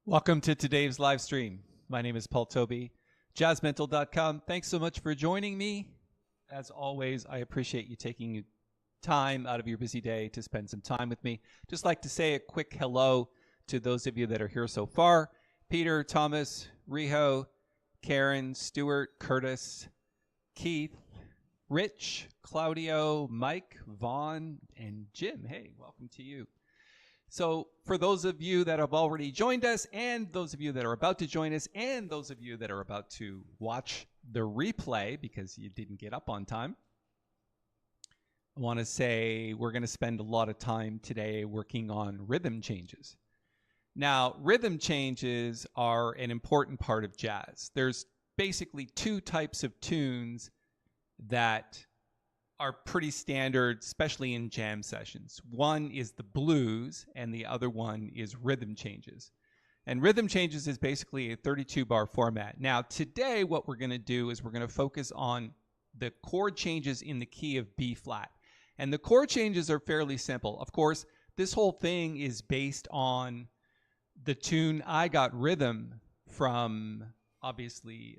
Welcome to today's live stream. My name is Paul Tobey, jazzmental.com. Thanks so much for joining me. As always, I appreciate you taking time out of your busy day to spend some time with me. Just like to say a quick hello to those of you that are here so far. Peter, Thomas, Riho, Karen, Stuart, Curtis, Keith, Rich, Claudio, Mike, Vaughn, and Jim. Hey, welcome to you. So for those of you that have already joined us, and those of you that are about to join us, and those of you that are about to watch the replay because you didn't get up on time, I want to say we're going to spend a lot of time today working on rhythm changes. Now, rhythm changes are an important part of jazz. There's basically two types of tunes that are pretty standard, especially in jam sessions. One is the blues, and the other one is rhythm changes. And rhythm changes is basically a 32-bar format. Now, today what we're going to do is we're going to focus on the chord changes in the key of B flat. And the chord changes are fairly simple. Of course, this whole thing is based on the tune I Got Rhythm from, obviously,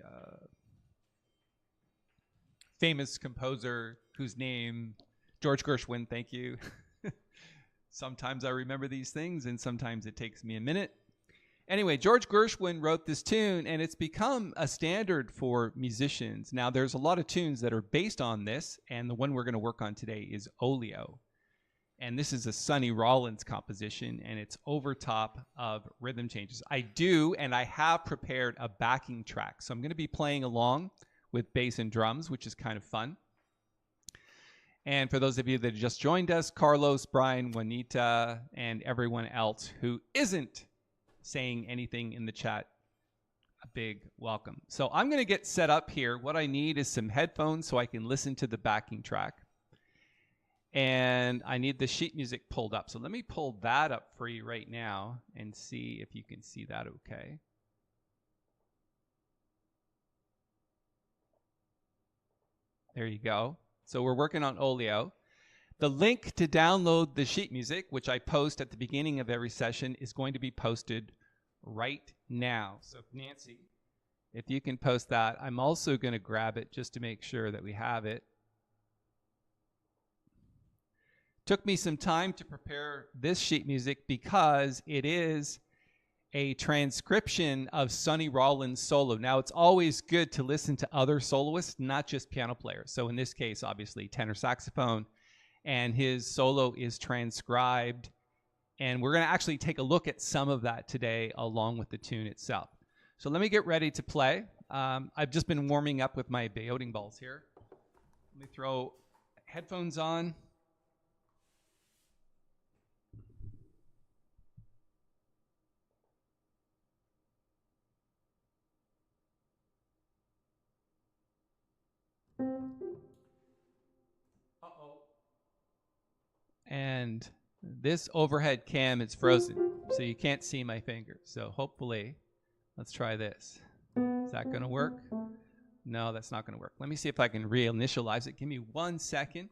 famous composer whose name, George Gershwin, thank you. Sometimes I remember these things and sometimes it takes me a minute. Anyway, George Gershwin wrote this tune and it's become a standard for musicians. Now there's a lot of tunes that are based on this, and the one we're going to work on today is Oleo. And this is a Sonny Rollins composition, and it's over top of rhythm changes. I have prepared a backing track. So I'm going to be playing along with bass and drums, which is kind of fun. And for those of you that just joined us, Carlos, Brian, Juanita, and everyone else who isn't saying anything in the chat, a big welcome. So I'm going to get set up here. What I need is some headphones so I can listen to the backing track. And I need the sheet music pulled up. So let me pull that up for you right now and see if you can see that okay. There you go. So we're working on Oleo. The link to download the sheet music, which I post at the beginning of every session, is going to be posted right now. So Nancy, if you can post that. I'm also going to grab it just to make sure that we have it. Took me some time to prepare this sheet music because it is a transcription of Sonny Rollins' solo. Now, it's always good to listen to other soloists, not just piano players. So in this case, obviously, tenor saxophone, and his solo is transcribed. And we're going to actually take a look at some of that today along with the tune itself. So let me get ready to play. I've just been warming up with my peyote balls here. Let me throw headphones on. And this overhead cam is frozen, so you can't see my fingers. So hopefully, let's try this. Is that going to work? No, that's not going to work. Let me see if I can reinitialize it. Give me 1 second.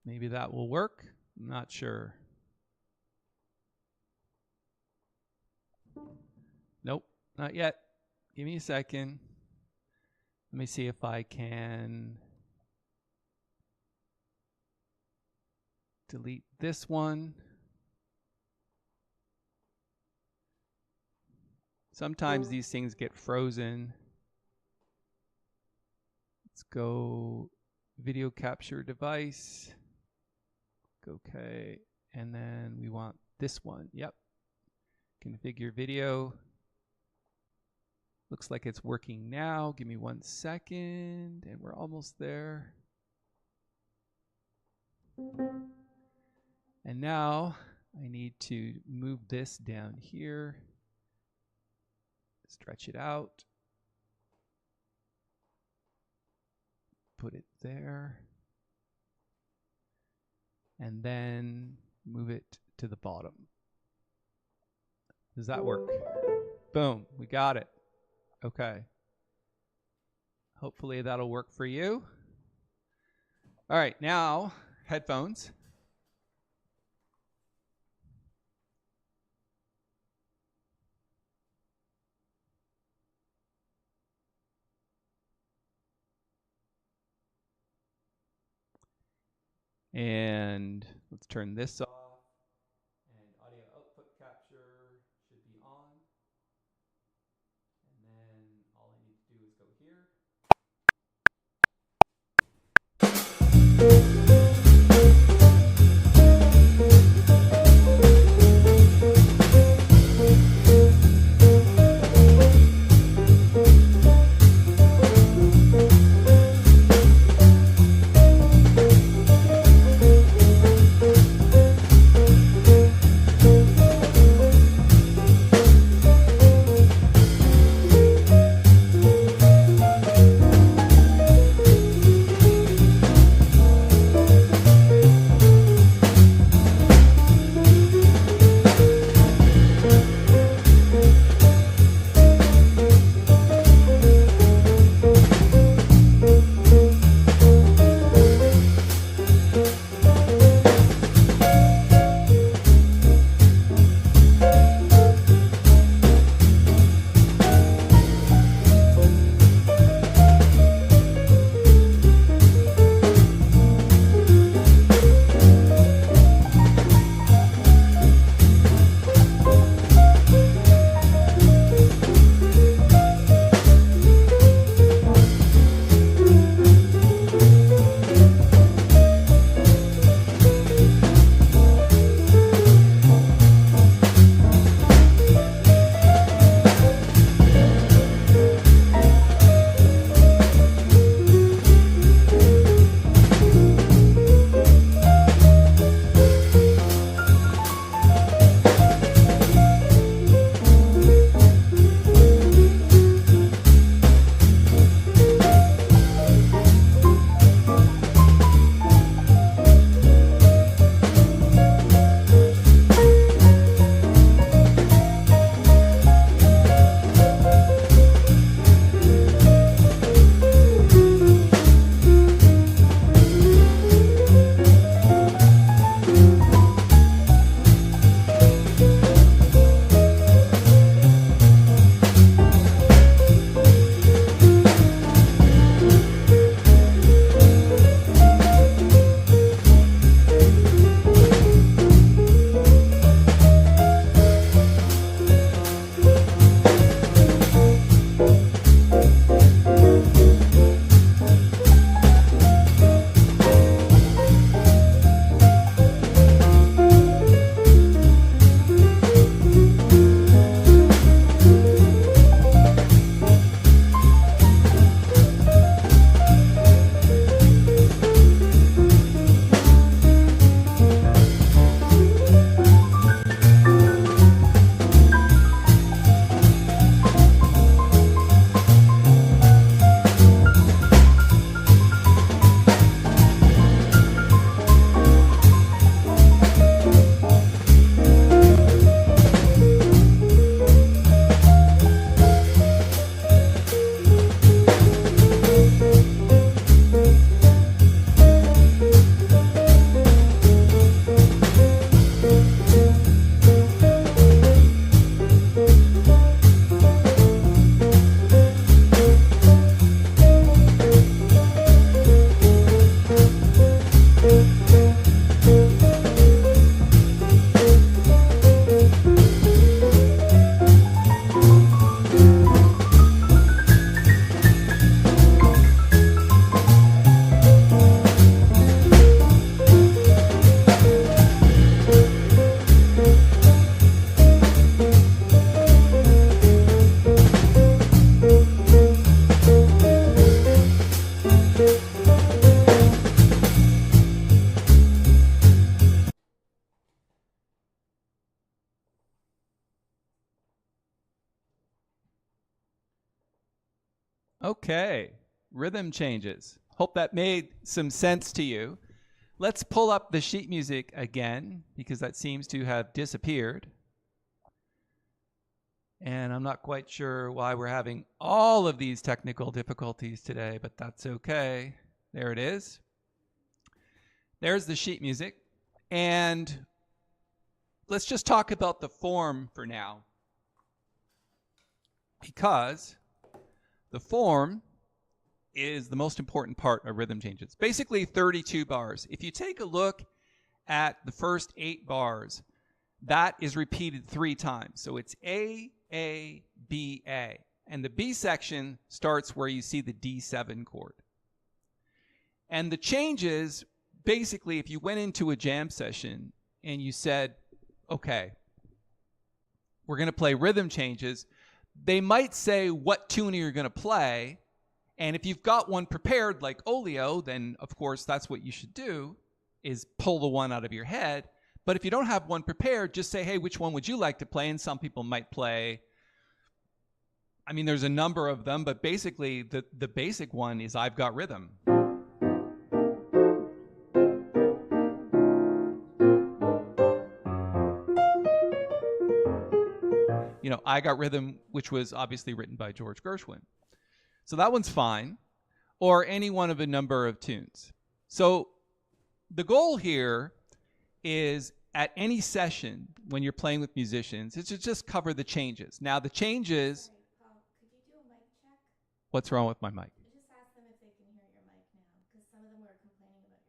Maybe that will work. I'm not sure. Nope, not yet. Give me a second. Let me see if I can delete this one. Sometimes these things get frozen. Let's go video capture device. Okay, and then we want this one. Yep. Configure video. Looks like it's working now. Give me 1 second, and we're almost there. And now I need to move this down here. Stretch it out. Put it there. and then move it to the bottom. Does that work? Boom, we got it. Okay. Hopefully that'll work for you. All right, now headphones. And let's turn this off. And audio output capture should be on. And then all I need to do is go here. Okay, rhythm changes. Hope that made some sense to you. Let's pull up the sheet music again because that seems to have disappeared. And I'm not quite sure why we're having all of these technical difficulties today, but that's okay. There it is. There's the sheet music. And let's just talk about the form for now, because the form is the most important part of rhythm changes. Basically 32 bars. If you take a look at the first 8 bars, that is repeated 3 times. So it's A, B, A. And the B section starts where you see the D7 chord. And the changes, basically, if you went into a jam session and you said, okay, we're going to play rhythm changes, they might say what tune you're going to play. And if you've got one prepared like Olio, then of course that's what you should do, is pull the one out of your head. But if you don't have one prepared, just say, hey, which one would you like to play? And some people might play, I mean, there's a number of them, but basically the basic one is I've Got Rhythm. You know, I Got Rhythm, which was obviously written by George Gershwin. So that one's fine. Or any one of a number of tunes. So the goal here is at any session when you're playing with musicians is to just cover the changes. Now the changes... Sorry, Paul, could you do a mic check? What's wrong with my mic? Just ask them if they can hear your mic now, because some of them were complaining about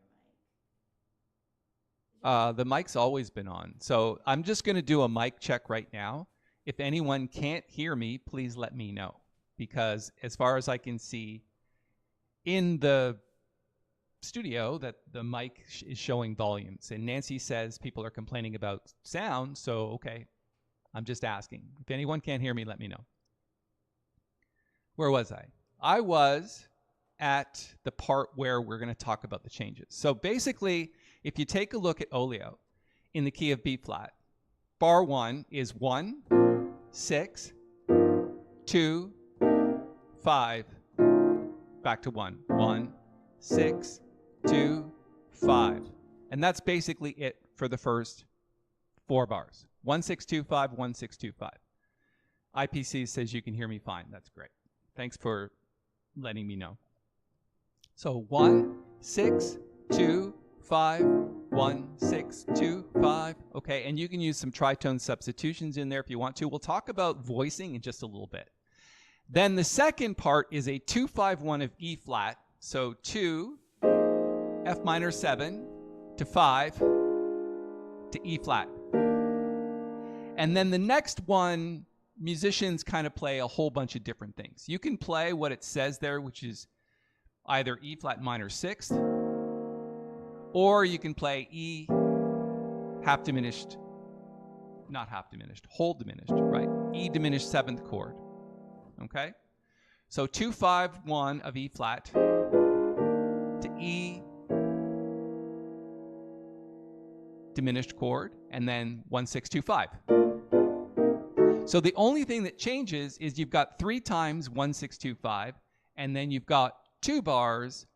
your mic. The mic's always been on. So I'm just going to do a mic check right now. If anyone can't hear me, please let me know. Because as far as I can see in the studio, that the mic is showing volumes. And Nancy says people are complaining about sound. So, okay, I'm just asking. If anyone can't hear me, let me know. Where was I? I was at the part where we're going to talk about the changes. So basically, if you take a look at Olio in the key of B flat, bar 1 is 1, 6, 2, 5, back to 1. 1, 6, 2, 5. And that's basically it for the first 4 bars. 1, 6, 2, 5, 1, 6, 2, 5. IPC says you can hear me fine. That's great. Thanks for letting me know. So 1, 6, 2, 5, 1, 6, 2, 5. Okay, and you can use some tritone substitutions in there if you want to. We'll talk about voicing in just a little bit. Then the second part is a 2, 5, 1 of E flat. So 2, F minor 7 to 5 to E flat. And then the next one, musicians kind of play a whole bunch of different things. You can play what it says there, which is either E flat minor 6th, or you can play E half diminished, not half diminished, whole diminished, right? E diminished 7th chord. Okay? So 2, 5, 1 of E flat to E diminished chord, and then 1, 6, 2, 5. So the only thing that changes is you've got 3 times 1, 6, 2, 5, and then you've got 2 bars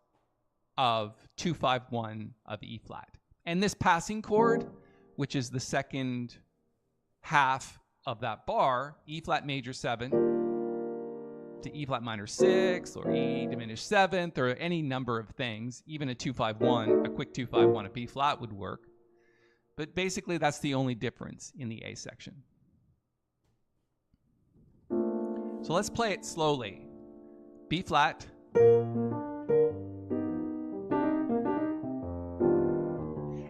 of 2, 5, 1 of E flat. And this passing chord, which is the second half of that bar, E flat major 7 to E flat minor 6, or E diminished 7th, or any number of things, even a 2, 5, 1, a quick 2, 5, 1 of B flat would work. But basically that's the only difference in the A section. So let's play it slowly. B flat.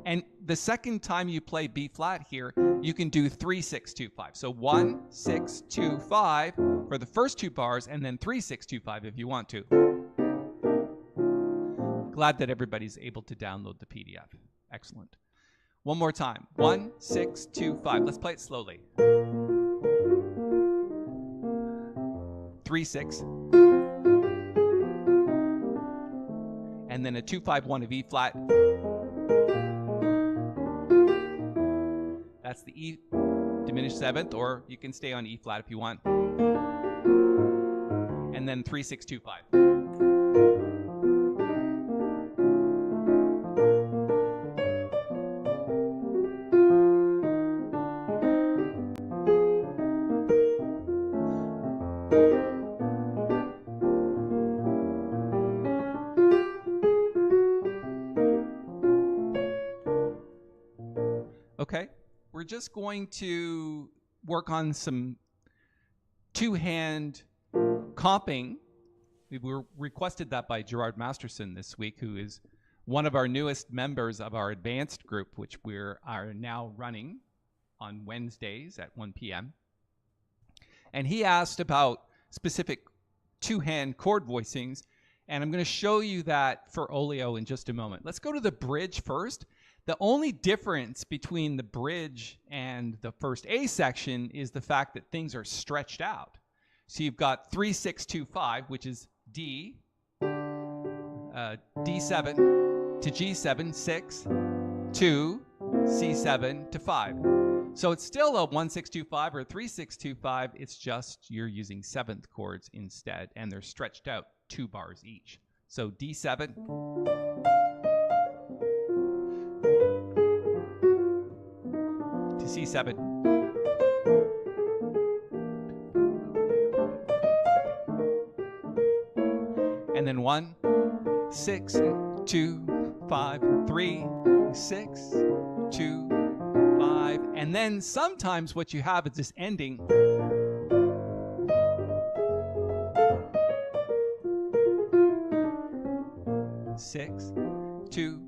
And the second time you play B flat here, you can do 3, 6, 2, 5. So 1, 6, 2, 5 for the first 2 bars, and then 3, 6, 2, 5 if you want to. Glad that everybody's able to download the PDF. Excellent. One more time. 1, 6, 2, 5. Let's play it slowly. 3, 6. And then a 2, 5, 1 of E flat. That's the E diminished 7th, or you can stay on E flat if you want. And then 3, 6, 2, 5. just going to work on some two-hand comping. We were requested that by Gerard Masterson this week, who is one of our newest members of our advanced group, which we are now running on Wednesdays at 1 p.m. And he asked about specific two-hand chord voicings, and I'm going to show you that for Oleo in just a moment. Let's go to the bridge first. The only difference between the bridge and the first A section is the fact that things are stretched out. So you've got 3, 6, 2, 5, which is D, D7 to G7, 6, 2, C7 to 5. So it's still a 1, 6, 2, 5 or 3, 6, 2, 5. It's just you're using seventh chords instead, and they're stretched out 2 bars each. So D7 to C7. And then 1, 6, 2, 5, 3, 6, 2, 5. And then sometimes what you have is this ending. Six, 2,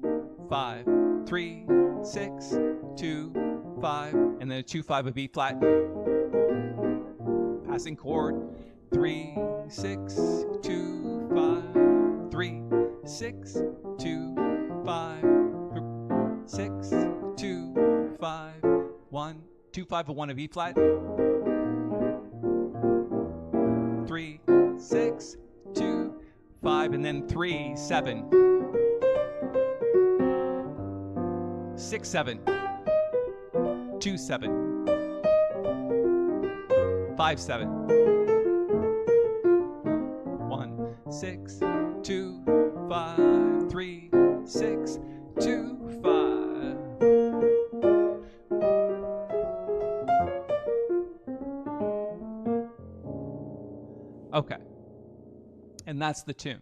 5, 3, 6, 2, 5, and then a 2, 5 of E flat. Passing chord. 3, 6, 2, 5, 3, 6, 2, 5, 6, 2, 5, 1, 2, 5 of 1 of E flat. 3, 6, 2, 5, and then 3, 7, 6, 7, 2, 7, 5, 7, 1, 6, 2, 5, 3, 6, 2, 5. Okay. And that's the tune.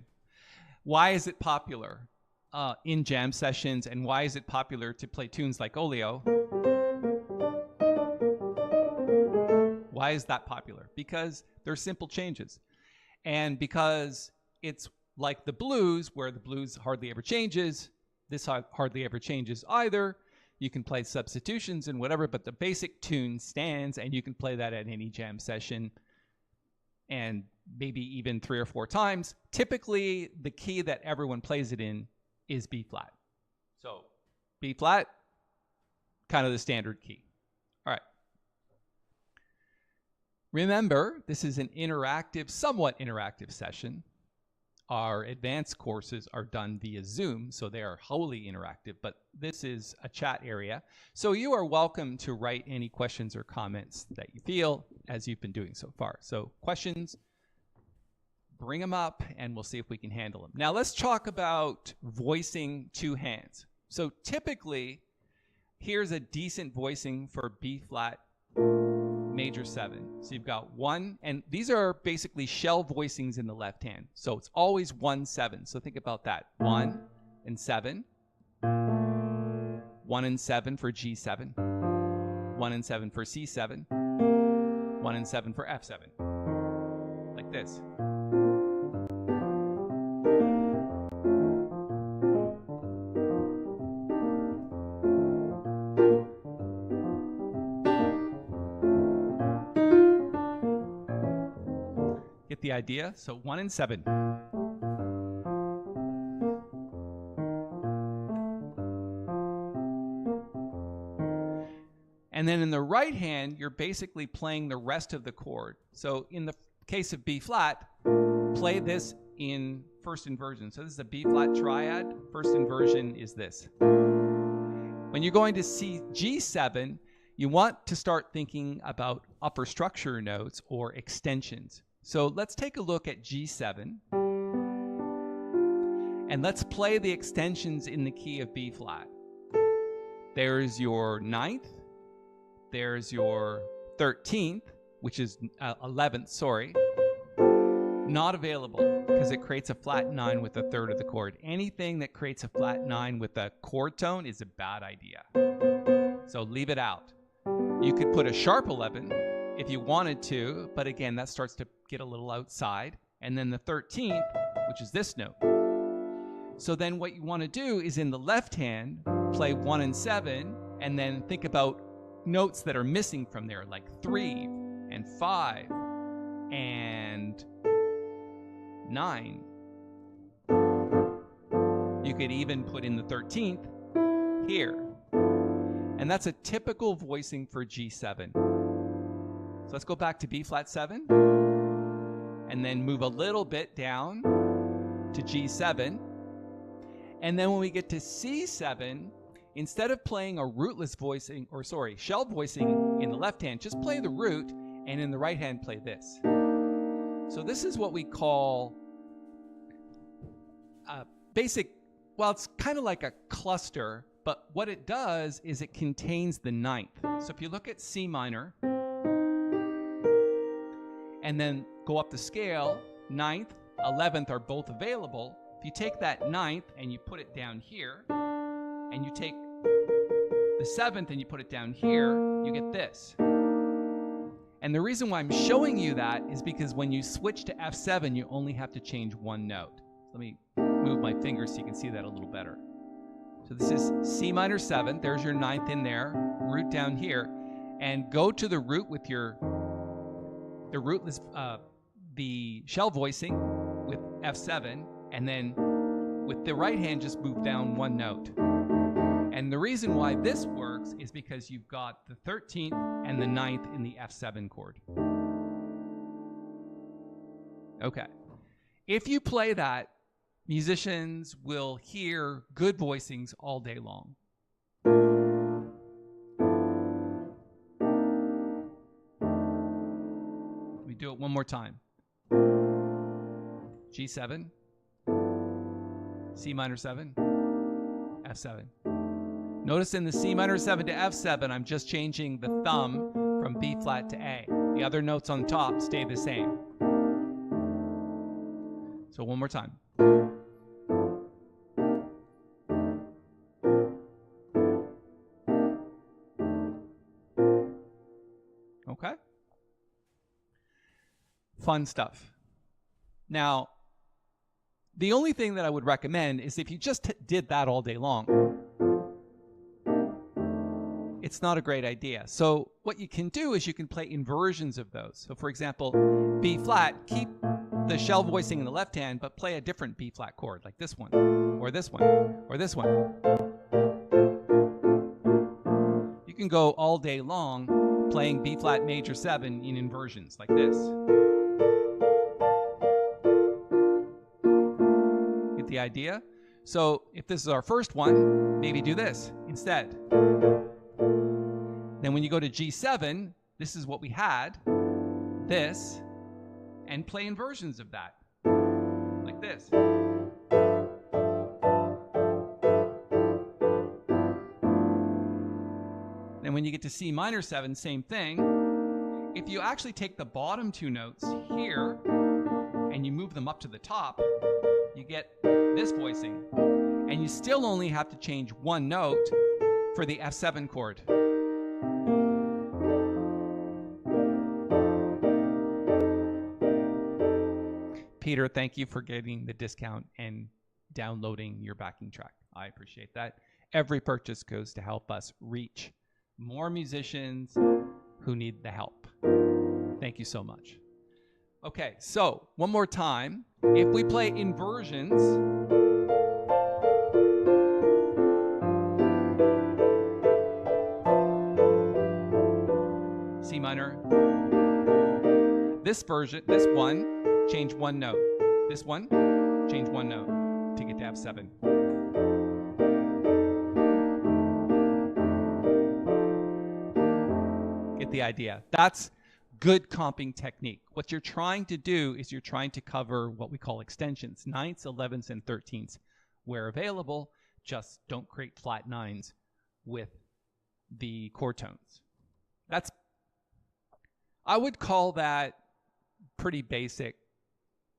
Why is it popular in jam sessions, and why is it popular to play tunes like Oleo? Why is that popular? Because they're simple changes. And because it's like the blues, where the blues hardly ever changes, this hardly ever changes either. You can play substitutions and whatever, but the basic tune stands, and you can play that at any jam session, and maybe even 3 or 4 times. Typically, the key that everyone plays it in is B flat. So B flat, kind of the standard key. All right. Remember, this is an interactive, somewhat interactive session. Our advanced courses are done via Zoom, so they are wholly interactive, but this is a chat area. So you are welcome to write any questions or comments that you feel, as you've been doing so far. So questions, bring them up, and we'll see if we can handle them. Now let's talk about voicing two hands. So typically, here's a decent voicing for B flat major 7. So you've got 1, and these are basically shell voicings in the left hand. So it's always 1, 7. So think about that. 1 and 7. 1 and 7 for G7. 1 and 7 for C7. 1 and 7 for F7. Like this. Get the idea? So 1 and 7. And then in the right hand, you're basically playing the rest of the chord. So in the case of B flat, play this in first inversion. So this is a B flat triad. First inversion is this. When you're going to see G7, you want to start thinking about upper structure notes or extensions. So let's take a look at G7, and let's play the extensions in the key of B flat. There's your 9th, there's your 13th, which is 11th, sorry, not available because it creates a flat 9 with a third of the chord. Anything that creates a flat 9 with a chord tone is a bad idea. So leave it out. You could put a sharp 11 if you wanted to, but again, that starts to get a little outside. And then the 13th, which is this note. So then what you want to do is in the left hand, play 1 and 7, and then think about notes that are missing from there, like 3 and 5 and 9. You could even put in the 13th here. And that's a typical voicing for G7. So let's go back to B flat 7 and then move a little bit down to G7. And then when we get to C7, instead of playing a rootless voicing, shell voicing in the left hand, just play the root, and in the right hand play this. So this is what we call basic, well, it's kind of like a cluster, but what it does is it contains the 9th. So if you look at C minor, and then go up the scale, 9th, 11th are both available. If you take that 9th and you put it down here, and you take the 7th and you put it down here, you get this. And the reason why I'm showing you that is because when you switch to F7, you only have to change one note. Let me move my fingers so you can see that a little better. So this is C minor 7. There's your 9th in there, root down here, and go to the root with the rootless, the shell voicing with F7, and then with the right hand, just move down one note. And the reason why this works is because you've got the 13th and the 9th in the F7 chord. Okay. If you play that, musicians will hear good voicings all day long. Let me do it one more time. G7, C minor 7, F7. Notice in the C minor 7 to F7, I'm just changing the thumb from B flat to A. The other notes on top stay the same. So one more time. Okay? Fun stuff. Now, the only thing that I would recommend is if you just did that all day long, it's not a great idea. So what you can do is you can play inversions of those. So for example, B flat, keep the shell voicing in the left hand, but play a different B flat chord, like this one, or this one, or this one. You can go all day long playing B flat major 7 in inversions, like this. Get the idea? So if this is our first one, maybe do this instead. Then when you go to G7, this is what we had, this, and play inversions of that, like this. Then when you get to C minor 7, same thing. If you actually take the bottom two notes here and you move them up to the top, you get this voicing. And you still only have to change one note for the F7 chord. Peter, thank you for getting the discount and downloading your backing track. I appreciate that. Every purchase goes to help us reach more musicians who need the help. Thank you so much. Okay, so one more time. If we play inversions, C minor, this version, this one, change one note. This one, change one note to get to F7. Get the idea. That's good comping technique. What you're trying to do is you're trying to cover what we call extensions, 9ths, 11ths, and 13ths. Where available, just don't create flat 9s with the chord tones. That's, I would call that pretty basic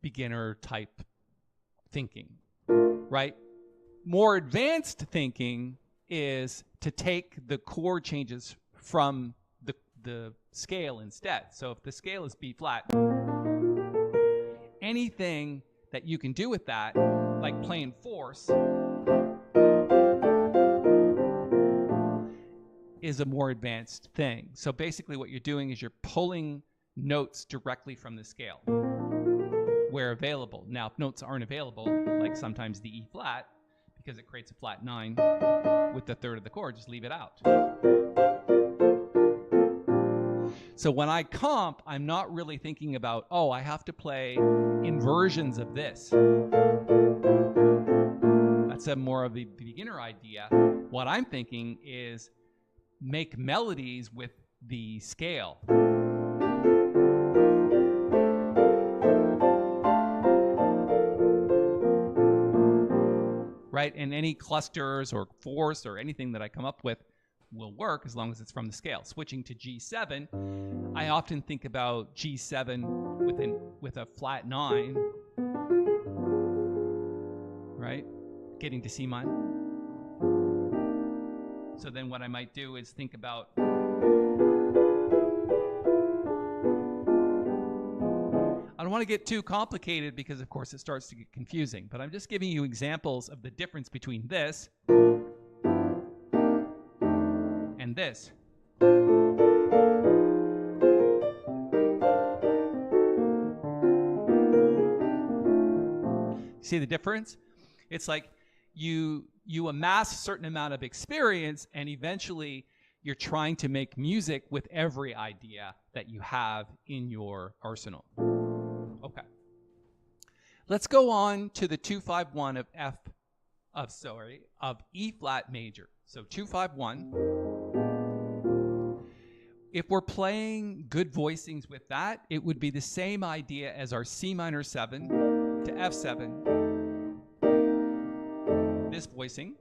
beginner type thinking, right? More advanced thinking is to take the chord changes from the the scale instead. So if the scale is B flat, anything that you can do with that, like playing fourths, is a more advanced thing. So basically what you're doing is you're pulling notes directly from the scale where available. Now, if notes aren't available, like sometimes the E flat, because it creates a flat 9 with the third of the chord, just leave it out. So when I comp, I'm not really thinking about, oh, I have to play inversions of this. That's a more of a beginner idea. What I'm thinking is make melodies with the scale. Right? And any clusters or fourths or anything that I come up with will work as long as it's from the scale. Switching to G7, I often think about G7 with a flat 9, right? Getting to C minor. So then what I might do is think about I don't want to get too complicated because, of course, it starts to get confusing. But I'm just giving you examples of the difference between this and this. See the difference? It's like you amass a certain amount of experience, and eventually you're trying to make music with every idea that you have in your arsenal. Okay. Let's go on to the 251 of E flat major. So 251. If we're playing good voicings with that, it would be the same idea as our C minor 7 to F7. This voicing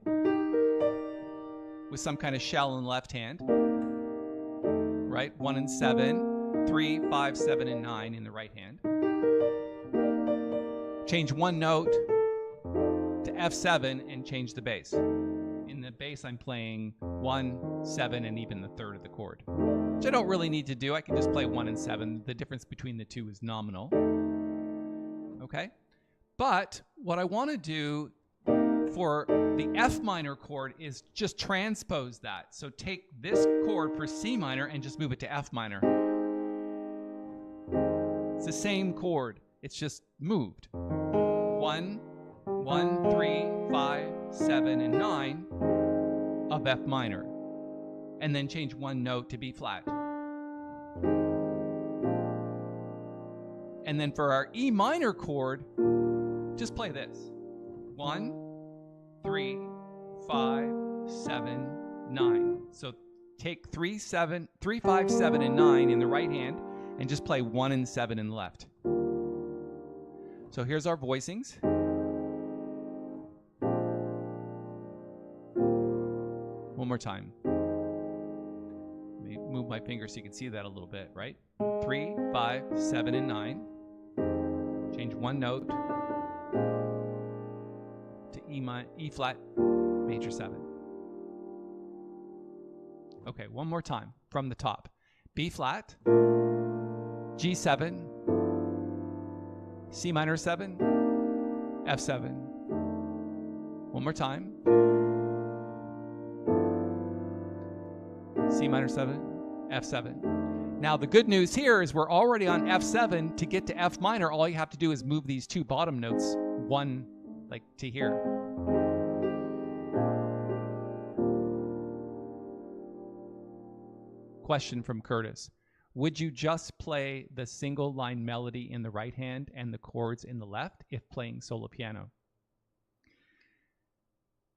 with some kind of shell in the left hand. Right? 1 and 7, 3, 5, 7, and 9 in the right hand. Change one note to F7 and change the bass. In the bass, I'm playing 1, 7, and even the third of the chord, which I don't really need to do. I can just play 1 and 7. The difference between the two is nominal. Okay? But what I want to do for the F minor chord is just transpose that. So take this chord for C minor and just move it to F minor. It's the same chord. It's just moved. 1, 1, 3, 5, 7, and 9 of F minor. And then change one note to B flat. And then for our E minor chord, just play this. 1, 3, 5, 7, 9. So take 3, 5, 7, and 9 in the right hand and just play 1 and 7 in the left. So here's our voicings. One more time. Let me move my finger so you can see that a little bit, right? 3, 5, 7, and 9. Change one note to E flat major 7. Okay, one more time from the top. B flat, G7, C minor 7, F7. One more time. C minor 7, F7. Now the good news here is we're already on F7. To get to F minor, all you have to do is move these two bottom notes one like to here. Question from Curtis. Would you just play the single line melody in the right hand and the chords in the left if playing solo piano?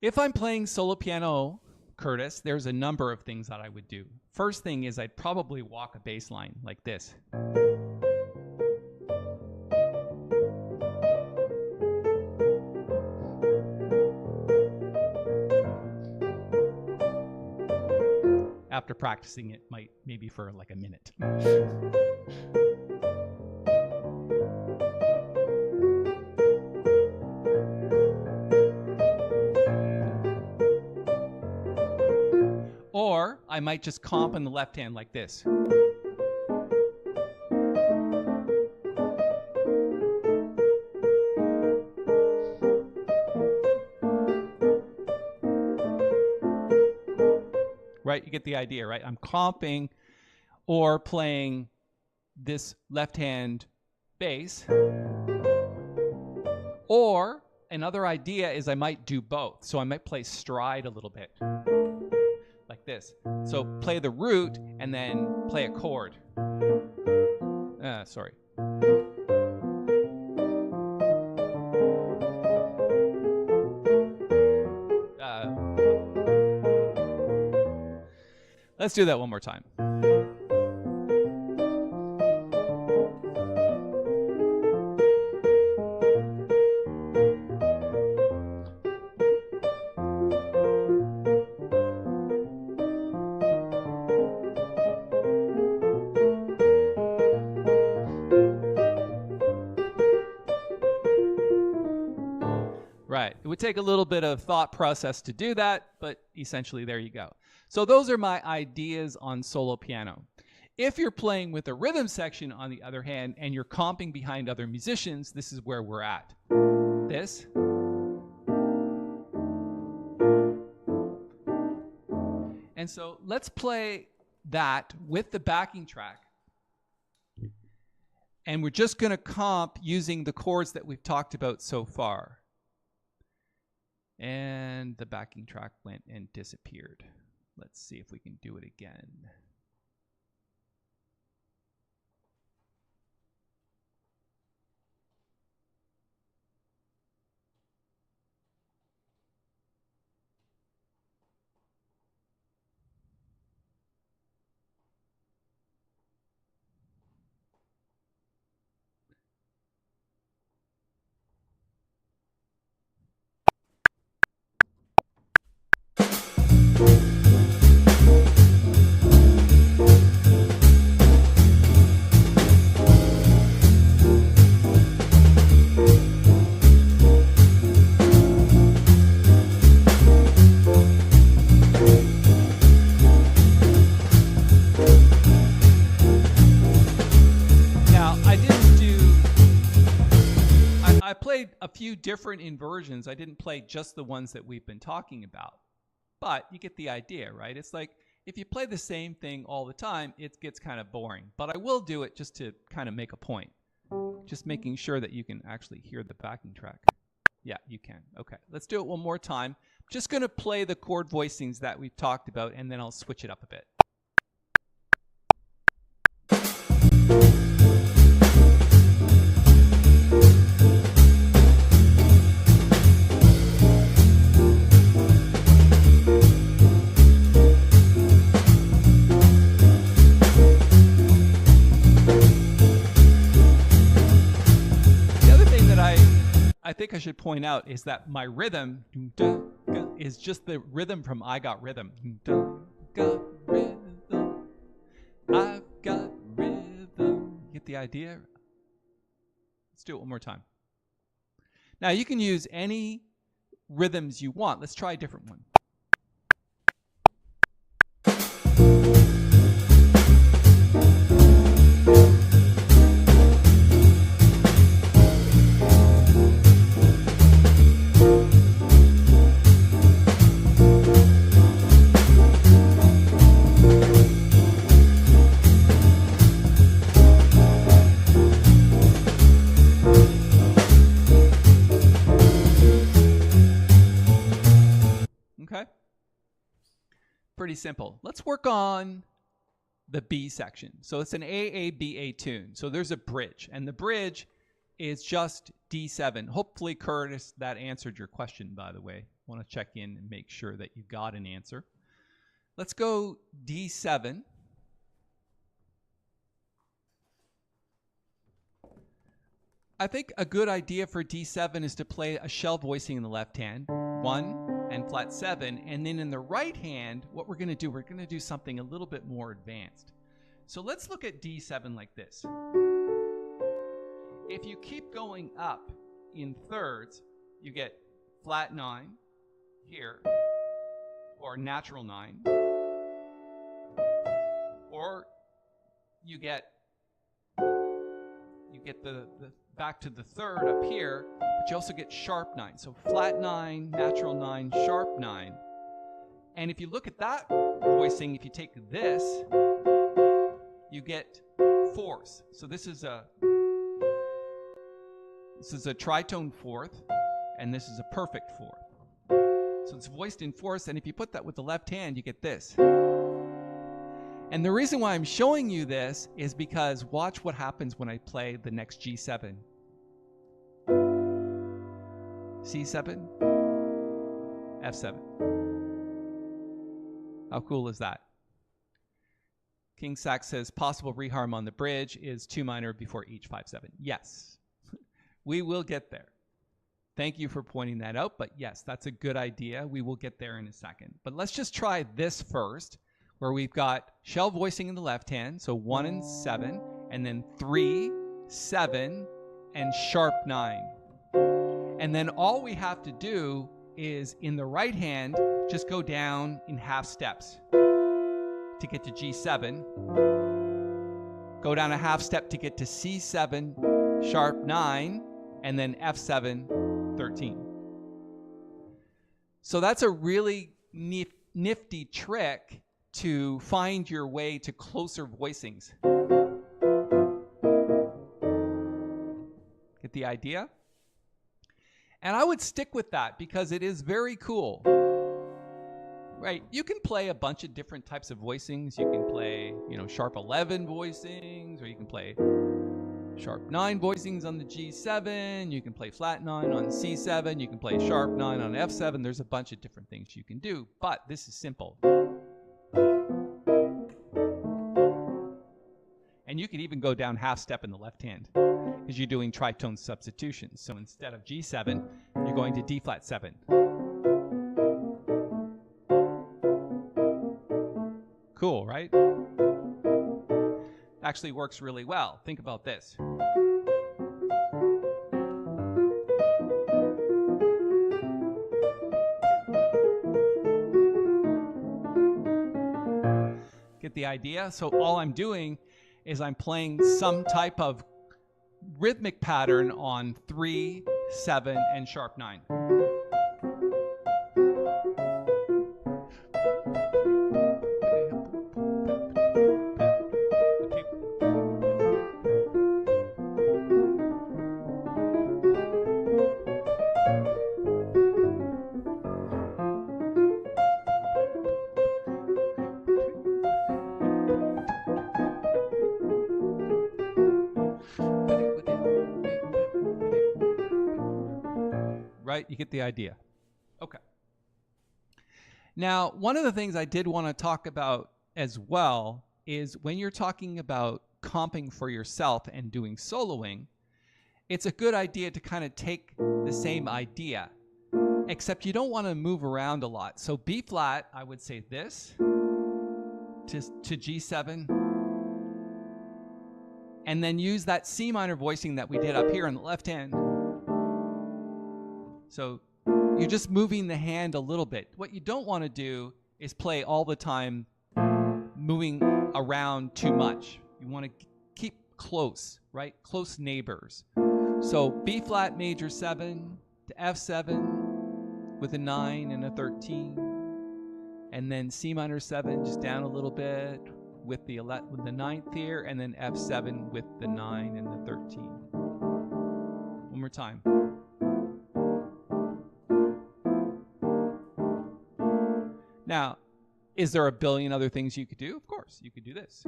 If I'm playing solo piano, Curtis, there's a number of things that I would do. First thing is I'd probably walk a bass line like this. After practicing it, maybe for like a minute. Or I might just comp in the left hand like this. Right? You get the idea, right? I'm comping or playing this left hand bass. Or another idea is I might do both. So I might play stride a little bit. Like this. So play the root and then play a chord. Sorry. Let's do that one more time. Right. It would take a little bit of thought process to do that, but essentially there you go. So those are my ideas on solo piano. If you're playing with a rhythm section, on the other hand, and you're comping behind other musicians, this is where we're at. This. And so let's play that with the backing track. And we're just going to comp using the chords that we've talked about so far. And the backing track went and disappeared. Let's see if we can do it again. A few different inversions. I didn't play just the ones that we've been talking about, but you get the idea, right? It's like if you play the same thing all the time, it gets kind of boring, but I will do it just to kind of make a point, just making sure that you can actually hear the backing track. Yeah, you can. Okay, let's do it one more time. Just going to play the chord voicings that we've talked about, and then I'll switch it up a bit. I think I should point out is that my rhythm is just the rhythm from I Got Rhythm. Got rhythm. I've got rhythm. Get the idea? Let's do it one more time. Now you can use any rhythms you want. Let's try a different one. Pretty simple. Let's work on the B section. So it's an AABA tune. So there's a bridge, and the bridge is just D7. Hopefully, Curtis, that answered your question, by the way. I want to check in and make sure that you got an answer. Let's go D7. I think a good idea for D7 is to play a shell voicing in the left hand, 1 and flat 7, and then in the right hand, what we're going to do something a little bit more advanced. So let's look at D7 like this. If you keep going up in thirds, you get flat 9 here, or natural 9, Or you get the back to the third up here, but you also get sharp 9. So flat 9, natural 9, sharp 9. And if you look at that voicing, if you take this, you get fourths. So this is a tritone fourth, and this is a perfect fourth. So it's voiced in fourths, and if you put that with the left hand, you get this. And the reason why I'm showing you this is because watch what happens when I play the next G7. C7, F7. How cool is that? King Sax says possible reharm on the bridge is 2 minor before each 5/7. Yes, we will get there. Thank you for pointing that out, but yes, that's a good idea. We will get there in a second. But let's just try this first, where we've got shell voicing in the left hand, so 1 and 7, and then 3, 7, and sharp 9. And then all we have to do is, in the right hand, just go down in half steps to get to G7. Go down a half step to get to C7, sharp 9, and then F7, 13. So that's a really nifty trick to find your way to closer voicings. Get the idea? And I would stick with that because it is very cool. Right, you can play a bunch of different types of voicings. You can play, sharp 11 voicings, or you can play sharp 9 voicings on the G7. You can play flat 9 on C7. You can play sharp 9 on F7. There's a bunch of different things you can do, but this is simple. And you could even go down half step in the left hand because you're doing tritone substitutions. So instead of G7, you're going to D flat 7. Cool, right? Actually works really well. Think about this. Get the idea? So all I'm doing is I'm playing some type of rhythmic pattern on 3, 7, and sharp 9. Right? You get the idea. Okay. Now, one of the things I did want to talk about as well is when you're talking about comping for yourself and doing soloing, it's a good idea to kind of take the same idea, except you don't want to move around a lot. So B flat, I would say this to G7, and then use that C minor voicing that we did up here on the left hand. So you're just moving the hand a little bit. What you don't want to do is play all the time moving around too much. You want to keep close, right? Close neighbors. So B flat major 7 to F7 with a 9 and a 13. And then C minor 7 just down a little bit with the 9th here, and then F7 with the 9 and the 13. One more time. Now, is there a billion other things you could do? Of course, you could do this.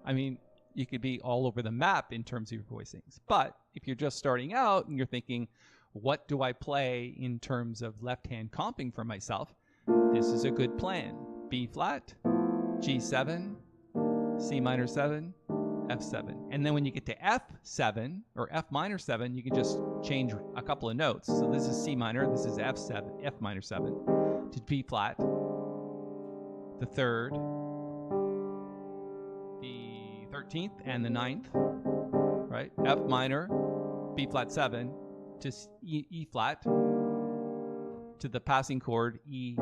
I mean, you could be all over the map in terms of your voicings. But if you're just starting out and you're thinking, what do I play in terms of left-hand comping for myself? This is a good plan. B flat, G7, C minor 7, F7. And then when you get to F7 or F minor 7, you can just change a couple of notes. So this is C minor, this is F7, F minor 7 to B flat, the 3rd, the 13th, and the 9th, right? F minor, B flat 7 to E flat to the passing chord E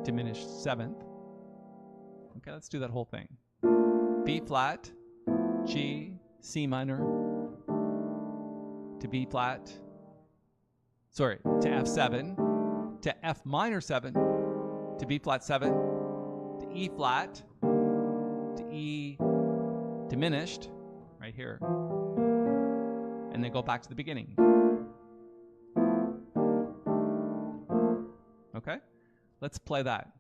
diminished 7th, Okay, let's do that whole thing. B flat, G, C minor, to B flat, sorry, to F7, to F minor 7, to B flat 7, to E flat, to E diminished, right here, and then go back to the beginning. Okay, let's play that.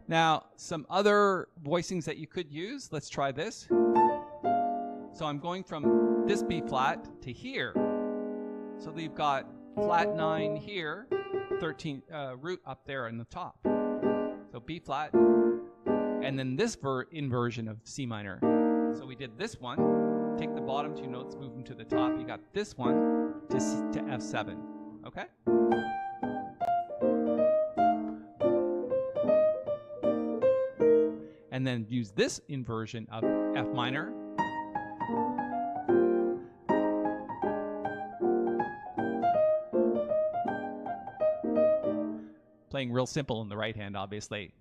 Now, some other voicings that you could use. Let's try this. So I'm going from this B flat to here. So you've got flat 9 here, 13 root up there in the top. So B flat, and then this inversion of C minor. So we did this one. Take the bottom 2 notes, move them to the top. You got this one to F7. Okay? And then use this inversion of F minor. Playing real simple in the right hand, obviously.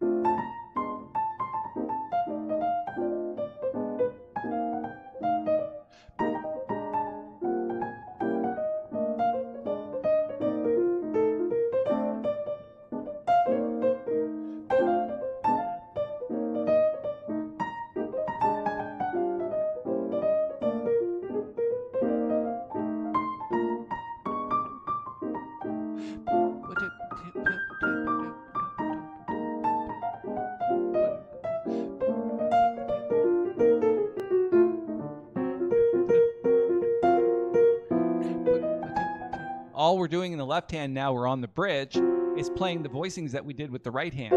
All we're doing in the left hand now, we're on the bridge, is playing the voicings that we did with the right hand.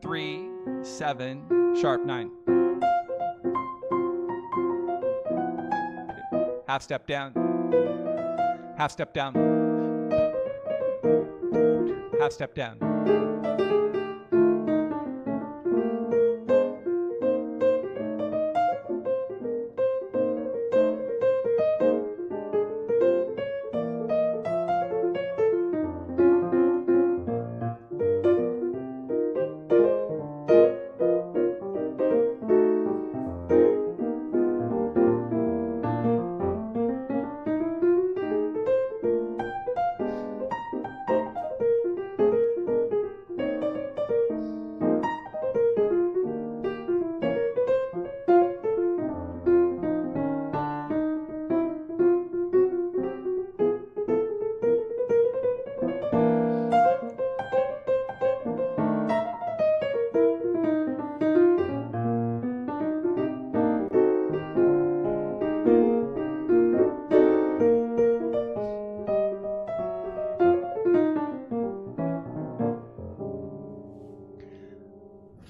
3, 7, sharp 9. Half step down. Half step down. Half step down.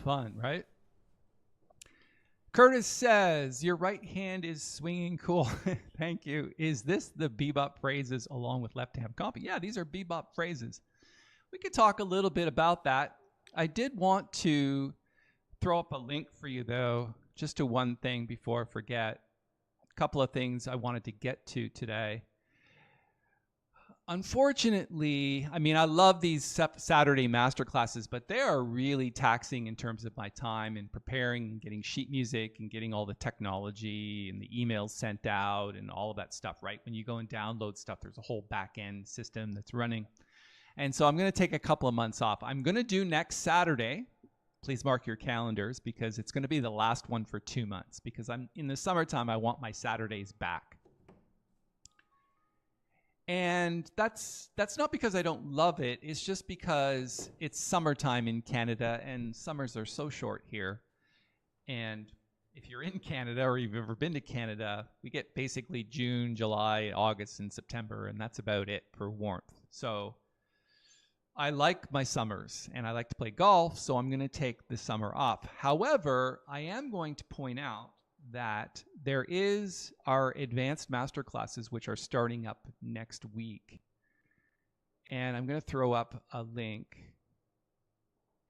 Fun, right? Curtis says, your right hand is swinging cool. Thank you. Is this the bebop phrases along with left hand comp? Yeah, these are bebop phrases. We could talk a little bit about that. I did want to throw up a link for you, though, just to one thing before I forget. A couple of things I wanted to get to today. Unfortunately, I mean, I love these Saturday masterclasses, but they are really taxing in terms of my time in preparing and getting sheet music and getting all the technology and the emails sent out and all of that stuff, right? When you go and download stuff, there's a whole back-end system that's running. And so I'm going to take a couple of months off. I'm going to do next Saturday. Please mark your calendars because it's going to be the last one for 2 months because I'm in the summertime, I want my Saturdays back. And that's not because I don't love it. It's just because it's summertime in Canada and summers are so short here. And if you're in Canada or you've ever been to Canada, we get basically June, July, August, and September, and that's about it for warmth. So I like my summers, and I like to play golf, so I'm going to take the summer off. However, I am going to point out that there is our advanced master classes, which are starting up next week. And I'm going to throw up a link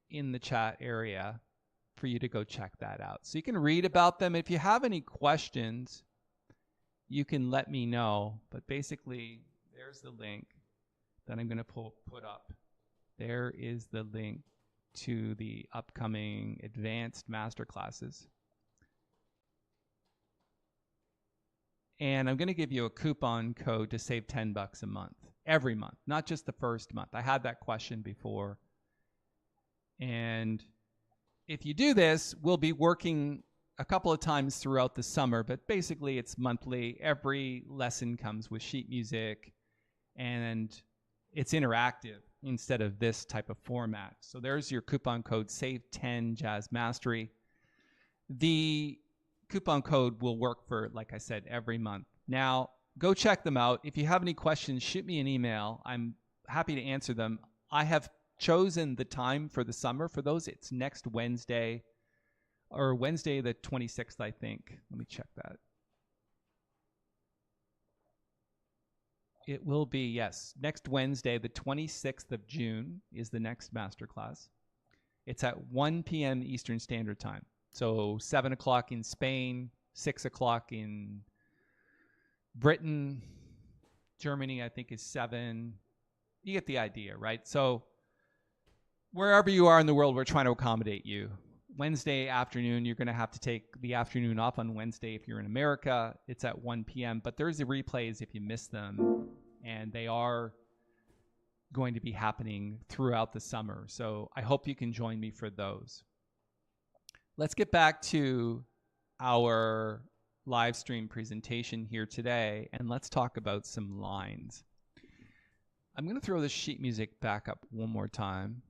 in the chat area for you to go check that out. So you can read about them. If you have any questions, you can let me know. But basically, there's the link that I'm going to put up. There is the link to the upcoming advanced master classes. And I'm going to give you a coupon code to save $10 a month, every month, not just the first month. I had that question before. And if you do this, we'll be working a couple of times throughout the summer, but basically it's monthly. Every lesson comes with sheet music, and it's interactive instead of this type of format. So there's your coupon code, save 10 Jazz Mastery. The coupon code will work for, like I said, every month. Now, go check them out. If you have any questions, shoot me an email. I'm happy to answer them. I have chosen the time for the summer for those. It's next Wednesday, or Wednesday the 26th, I think. Let me check that. It will be, yes, next Wednesday, the 26th of June is the next masterclass. It's at 1 p.m. Eastern Standard Time. So 7 o'clock in Spain, 6 o'clock in Britain, Germany, I think is 7. You get the idea, right? So wherever you are in the world, we're trying to accommodate you. Wednesday afternoon, you're going to have to take the afternoon off on Wednesday if you're in America. It's at 1 p.m., but there's the replays if you miss them, and they are going to be happening throughout the summer. So I hope you can join me for those. Let's get back to our live stream presentation here today, and let's talk about some lines. I'm going to throw the sheet music back up one more time.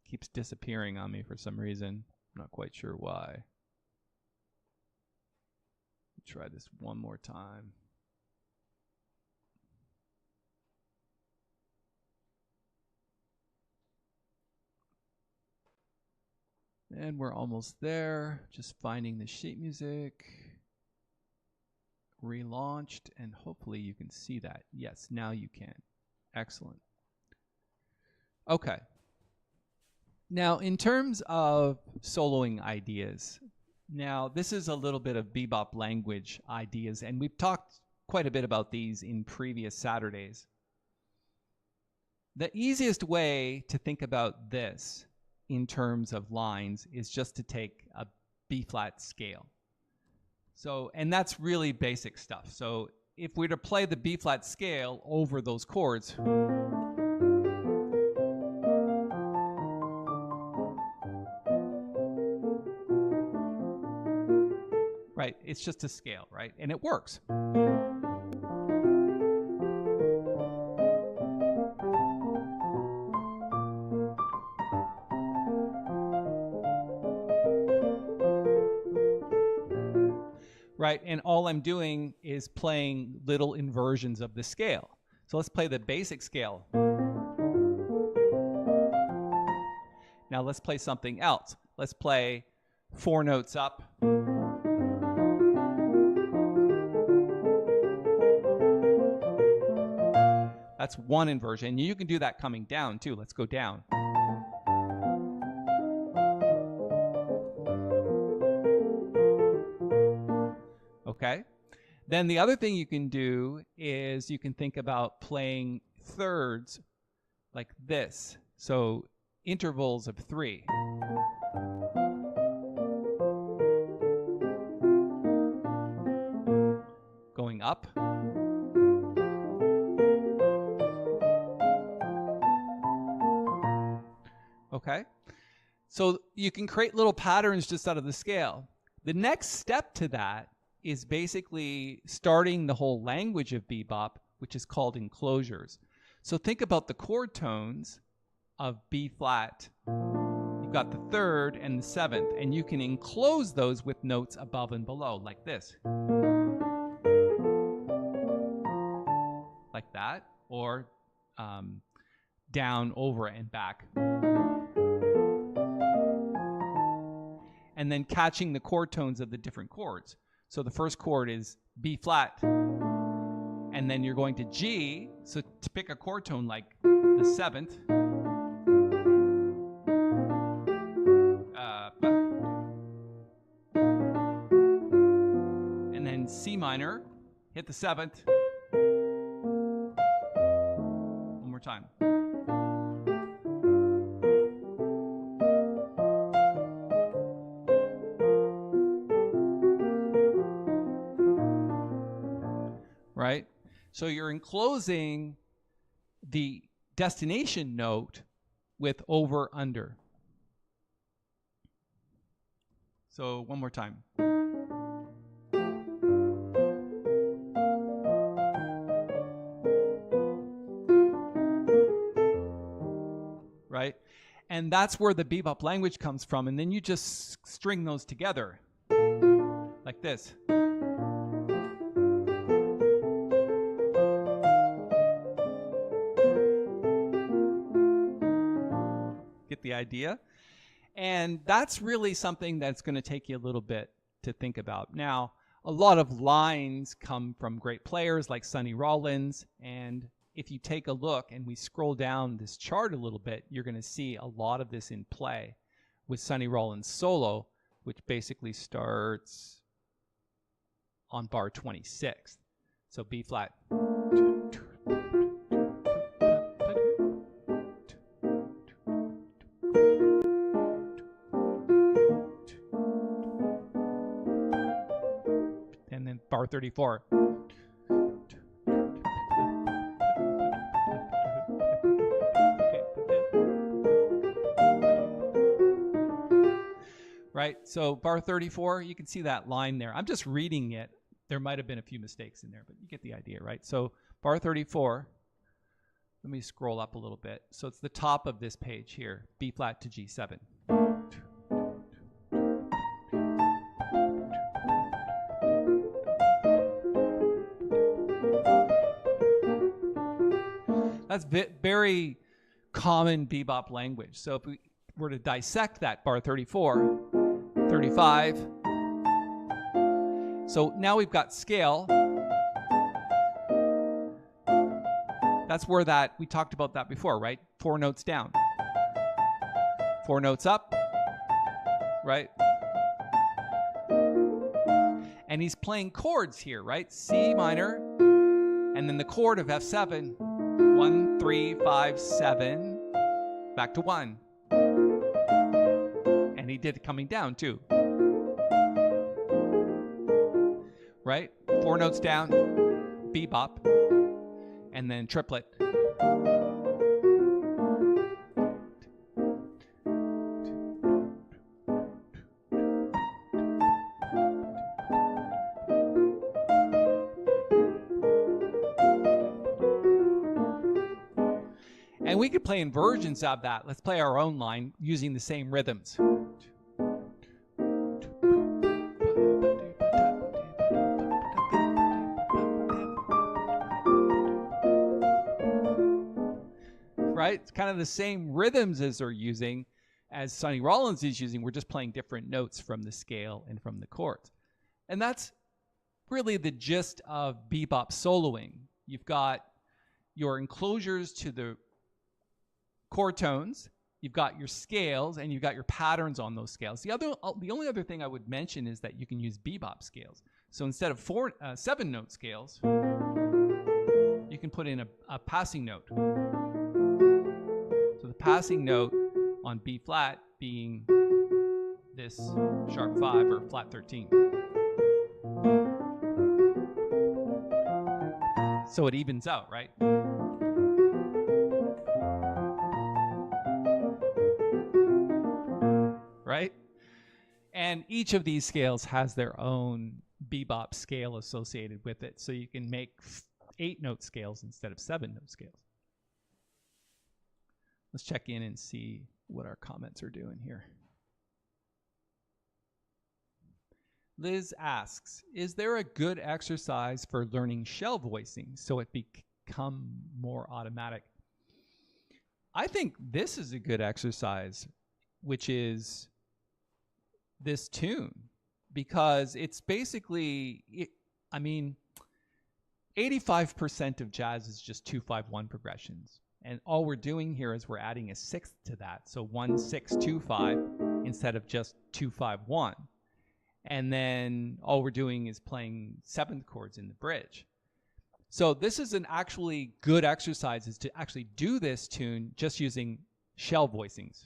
Keeps disappearing on me for some reason. I'm not quite sure why. Try this one more time. And we're almost there. Just finding the sheet music. Relaunched, and hopefully you can see that. Yes, now you can. Excellent. Okay. Now, in terms of soloing ideas, now this is a little bit of bebop language ideas, and we've talked quite a bit about these in previous Saturdays. The easiest way to think about this in terms of lines is just to take a B-flat scale. So, and that's really basic stuff. So if we were to play the B-flat scale over those chords, right, it's just a scale, right? And it works. Right, and all I'm doing is playing little inversions of the scale. So let's play the basic scale. Now let's play something else. Let's play 4 notes up. That's one inversion. You can do that coming down too. Let's go down. Okay. Then the other thing you can do is you can think about playing thirds like this. So intervals of 3. Going up. Okay. So you can create little patterns just out of the scale. The next step to that is basically starting the whole language of bebop which is called enclosures. So think about the chord tones of B flat. You've got the 3rd and the 7th, and you can enclose those with notes above and below, like this. Like that, or down, over, and back. And then catching the chord tones of the different chords. So the first chord is B flat, and then you're going to G. So to pick a chord tone like the 7th, and then C minor, hit the 7th. One more time. Right? So you're enclosing the destination note with over, under. So one more time. Right? And that's where the bebop language comes from. And then you just string those together like this. Get the idea? And that's really something that's going to take you a little bit to think about. Now, a lot of lines come from great players like Sonny Rollins, and if you take a look and we scroll down this chart a little bit, you're going to see a lot of this in play with Sonny Rollins' solo, which basically starts on bar 26. So B flat. And then bar 34. Right, so bar 34, you can see that line there. I'm just reading it. There might have been a few mistakes in there, but you get the idea, right? So bar 34, let me scroll up a little bit. So it's the top of this page here, B flat to G7. That's very common bebop language. So if we were to dissect that bar 34, 35. So now we've got scale. That's where that, we talked about that before, right? 4 notes down. 4 notes up, right? And he's playing chords here, right? C minor, and then the chord of F7. 1, 3, 5, 7, back to 1. And he did it coming down too. Right? 4 notes down, bebop, and then triplet. And we could play inversions of that. Let's play our own line using the same rhythms. Right? It's kind of the same rhythms as they're using, as Sonny Rollins is using. We're just playing different notes from the scale and from the chords. And that's really the gist of bebop soloing. You've got your enclosures to the chord tones, you've got your scales, and you've got your patterns on those scales. The only other thing I would mention is that you can use bebop scales. So instead of 7-note scales, you can put in a passing note. So the passing note on B flat being this sharp 5 or flat 13. So it evens out, right? Right? And each of these scales has their own bebop scale associated with it. So you can make 8-note scales instead of 7-note scales. Let's check in and see what our comments are doing here. Liz asks, is there a good exercise for learning shell voicing so it become more automatic? I think this is a good exercise, which is this tune, because it's basically, 85% of jazz is just 2-5-1 progressions. And all we're doing here is we're adding a sixth to that. So 1-6-2-5 instead of just 2-5-1. And then all we're doing is playing seventh chords in the bridge. So this is an actually good exercise, is to actually do this tune just using shell voicings.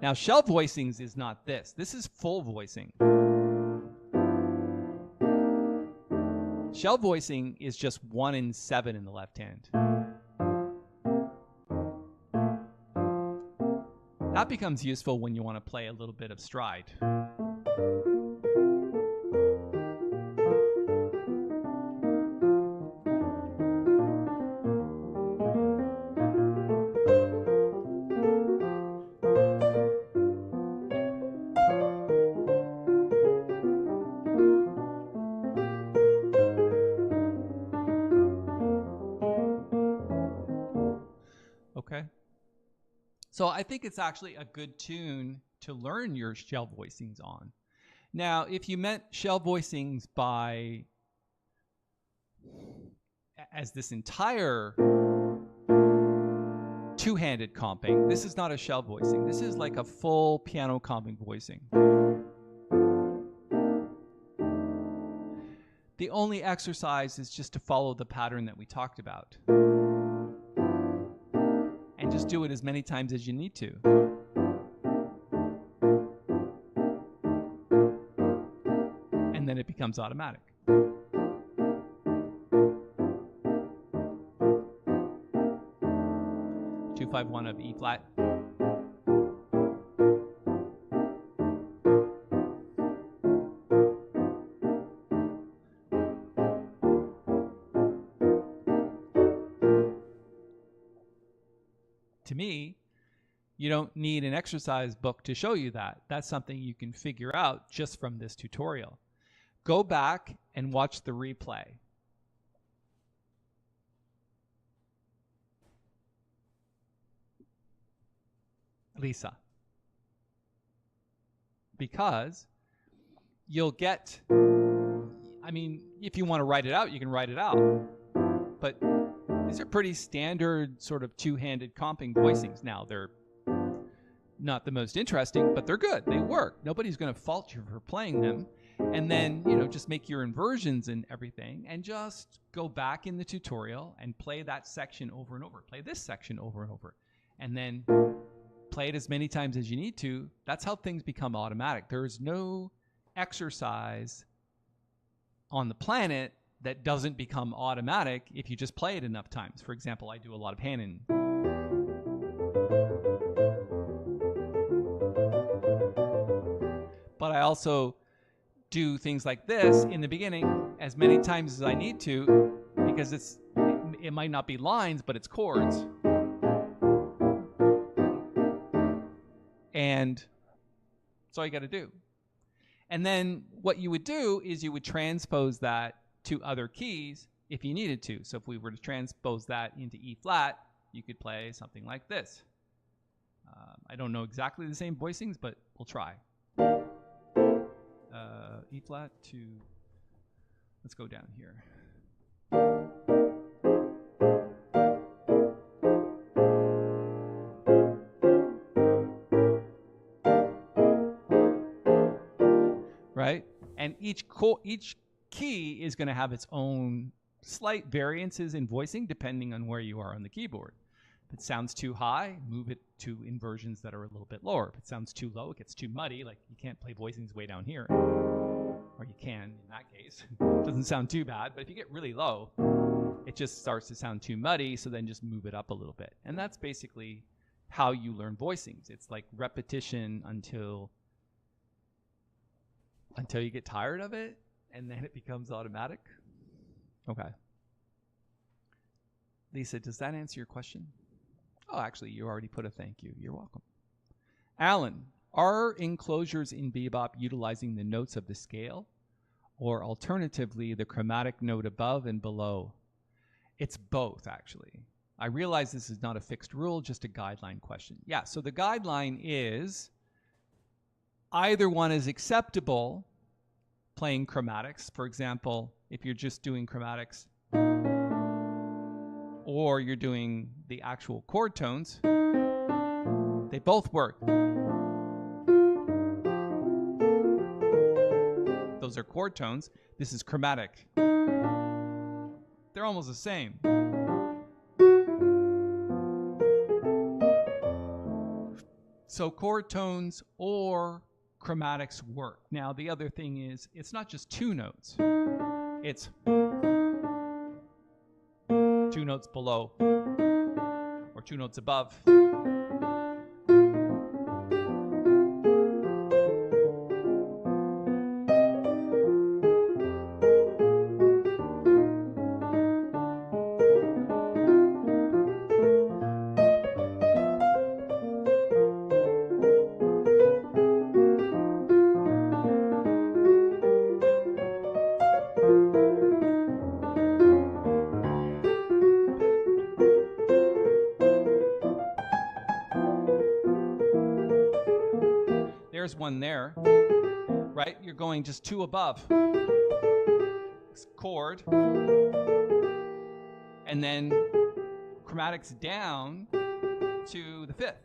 Now, shell voicings is not this. This is full voicing. Shell voicing is just 1 and 7 in the left hand. That becomes useful when you want to play a little bit of stride. Okay. So I think it's actually a good tune to learn your shell voicings on. Now, if you meant shell voicings by as this entire two-handed comping, this is not a shell voicing. This is like a full piano comping voicing. The only exercise is just to follow the pattern that we talked about. And just do it as many times as you need to. And then it becomes automatic. Two, 5, 1 of E flat. To me, you don't need an exercise book to show you that. That's something you can figure out just from this tutorial. Go back and watch the replay. Lisa. Because you'll get, if you want to write it out, you can write it out. But these are pretty standard sort of two-handed comping voicings. Now, they're not the most interesting, but they're good. They work. Nobody's going to fault you for playing them. And then, just make your inversions and everything, and just go back in the tutorial and play that section over and over. Play this section over and over. And then play it as many times as you need to. That's how things become automatic. There's no exercise on the planet that doesn't become automatic if you just play it enough times. For example, I do a lot of hand-in. But I also do things like this in the beginning as many times as I need to, because it might not be lines, but it's chords. And that's all you got to do. And then what you would do is you would transpose that to other keys if you needed to. So if we were to transpose that into E flat, you could play something like this. I don't know exactly the same voicings, but we'll try. E flat to, let's go down here. Right? And each key is going to have its own slight variances in voicing depending on where you are on the keyboard. If it sounds too high, move it to inversions that are a little bit lower. If it sounds too low, it gets too muddy, like you can't play voicings way down here. Or you can in that case. It doesn't sound too bad, but if you get really low, it just starts to sound too muddy, so then just move it up a little bit. And that's basically how you learn voicings. It's like repetition until you get tired of it, and then it becomes automatic. Okay. Lisa, does that answer your question? Oh, actually, you already put a thank you. You're welcome. Alan, are enclosures in bebop utilizing the notes of the scale, or alternatively, the chromatic note above and below? It's both, actually. I realize this is not a fixed rule, just a guideline question. Yeah, so the guideline is either one is acceptable playing chromatics. For example, if you're just doing chromatics or you're doing the actual chord tones, they both work. Those are chord tones. This is chromatic. They're almost the same. So chord tones or chromatics work. Now, the other thing is, it's not just two notes. It's two notes below or two notes above. There's one there, right? You're going just two above. Chord. And then chromatics down to the fifth.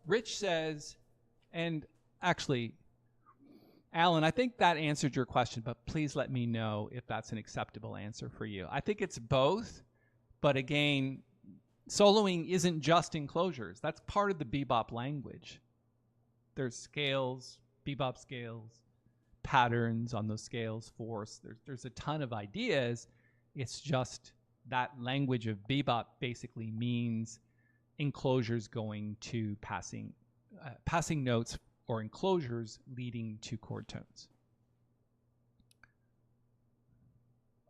Rich says, and actually, Alan, I think that answered your question, but please let me know if that's an acceptable answer for you. I think it's both, but again, soloing isn't just enclosures. That's part of the bebop language. There's scales, bebop scales, patterns on those scales, force. There's a ton of ideas. It's just that language of bebop basically means enclosures going to passing notes or enclosures leading to chord tones.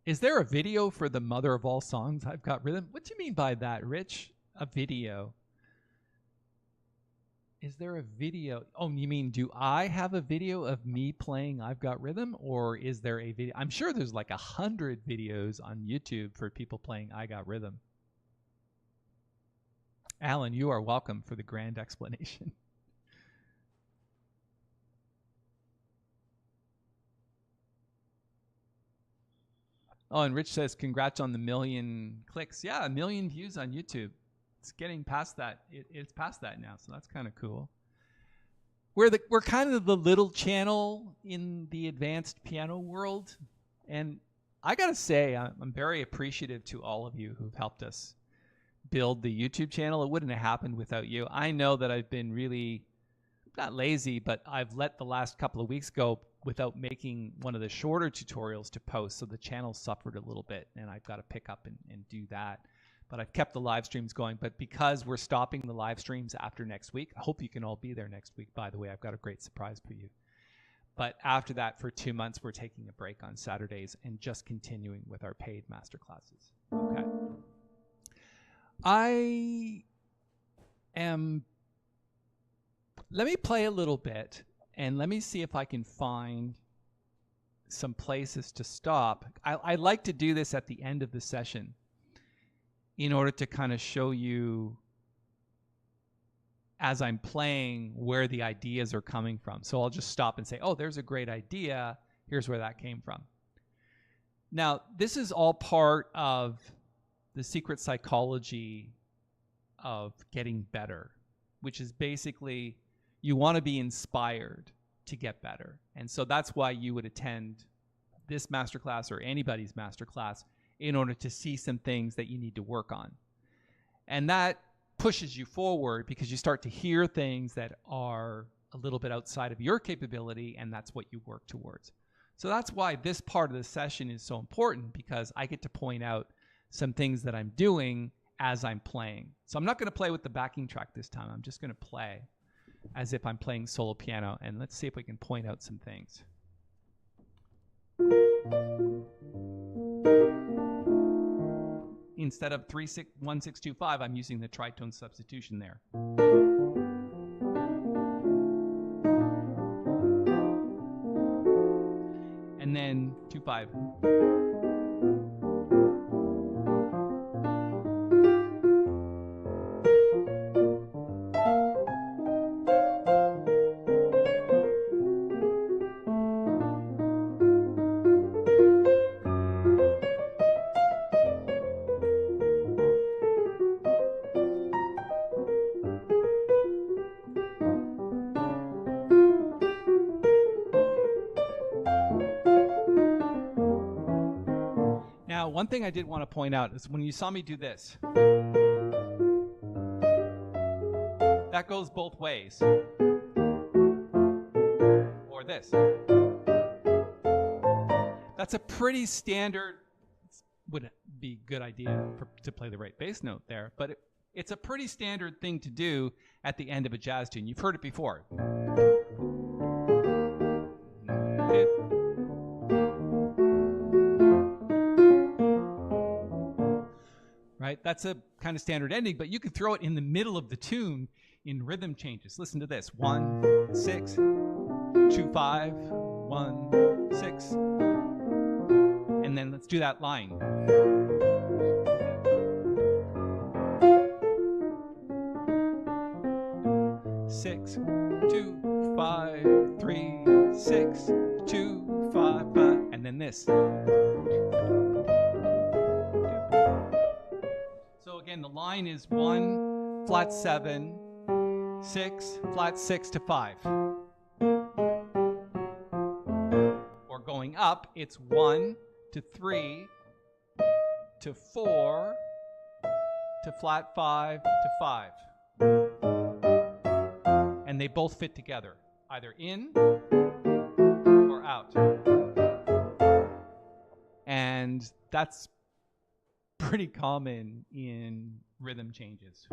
Is there a video for the mother of all songs, I've Got Rhythm? What do you mean by that, Rich? A video? Is there a video? Oh, you mean, do I have a video of me playing I've Got Rhythm? Or is there a video? I'm sure there's like 100 videos on YouTube for people playing I Got Rhythm. Alan, you are welcome for the grand explanation. Oh, and Rich says, congrats on the 1 million clicks. Yeah, 1 million views on YouTube. It's getting past that. It's past that now, so that's kind of cool. We're kind of the little channel in the advanced piano world. And I got to say, I'm very appreciative to all of you who've helped us build the YouTube channel. It wouldn't have happened without you. I know that I've been really, not lazy, but I've let the last couple of weeks go without making one of the shorter tutorials to post. So the channel suffered a little bit, and I've got to pick up and do that. But I've kept the live streams going. But because we're stopping the live streams after next week, I hope you can all be there next week. By the way, I've got a great surprise for you. But after that, for 2 months, we're taking a break on Saturdays and just continuing with our paid masterclasses. Okay. Let me play a little bit, and let me see if I can find some places to stop. I like to do this at the end of the session in order to kind of show you, as I'm playing, where the ideas are coming from. So I'll just stop and say, oh, there's a great idea. Here's where that came from. Now, this is all part of the secret psychology of getting better, which is basically you want to be inspired to get better. And so that's why you would attend this masterclass or anybody's masterclass in order to see some things that you need to work on. And that pushes you forward because you start to hear things that are a little bit outside of your capability, and that's what you work towards. So that's why this part of the session is so important, because I get to point out some things that I'm doing as I'm playing. So I'm not going to play with the backing track this time. I'm just going to play as if I'm playing solo piano, and let's see if we can point out some things. Instead of 3-6-1-6-2-5, I'm using the tritone substitution there. And then 2-5. Now, one thing I did want to point out is when you saw me do this, that goes both ways. Or this. That's a pretty standard, would be a good idea to play the right bass note there, but it's a pretty standard thing to do at the end of a jazz tune. You've heard it before. Right? That's a kind of standard ending, but you can throw it in the middle of the tune in rhythm changes. Listen to this. 1, 6, 2, 5, 1, 6. And then let's do that line. Six, 2, 5, 3, 6, 2, 5, 5, and then this. So again, the line is 1, flat 7, 6, flat 6 to 5. Or going up, it's 1 to 3 to 4 to flat 5 to 5. And they both fit together, either in or out. And that's pretty common in rhythm changes.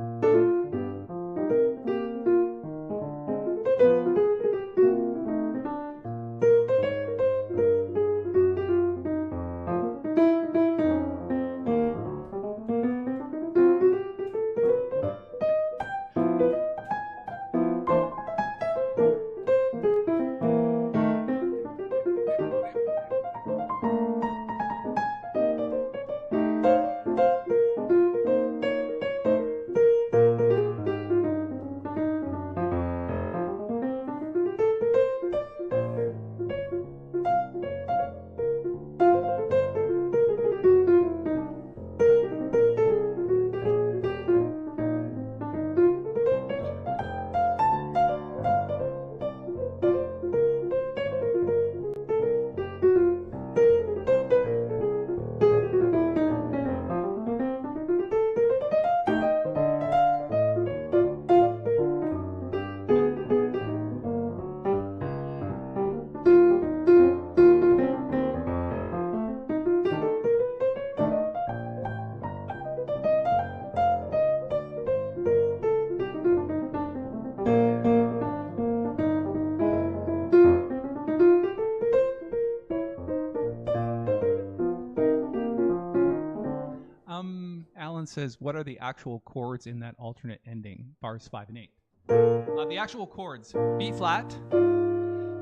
Says, what are the actual chords in that alternate ending, bars 5 and 8? The actual chords, B flat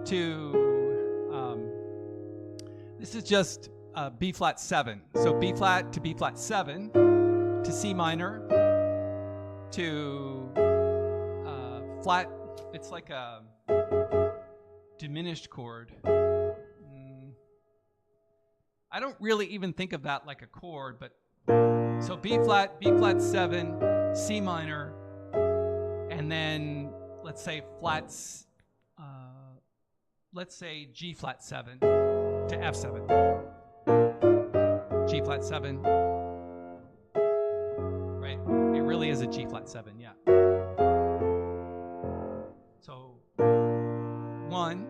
to, this is just B flat 7. So B flat to B flat 7 to C minor to flat, it's like a diminished chord. I don't really even think of that like a chord, but so B flat 7, C minor, and then let's say flats, let's say G flat 7 to F 7, G flat 7, right? A really is a G flat 7, yeah. So 1,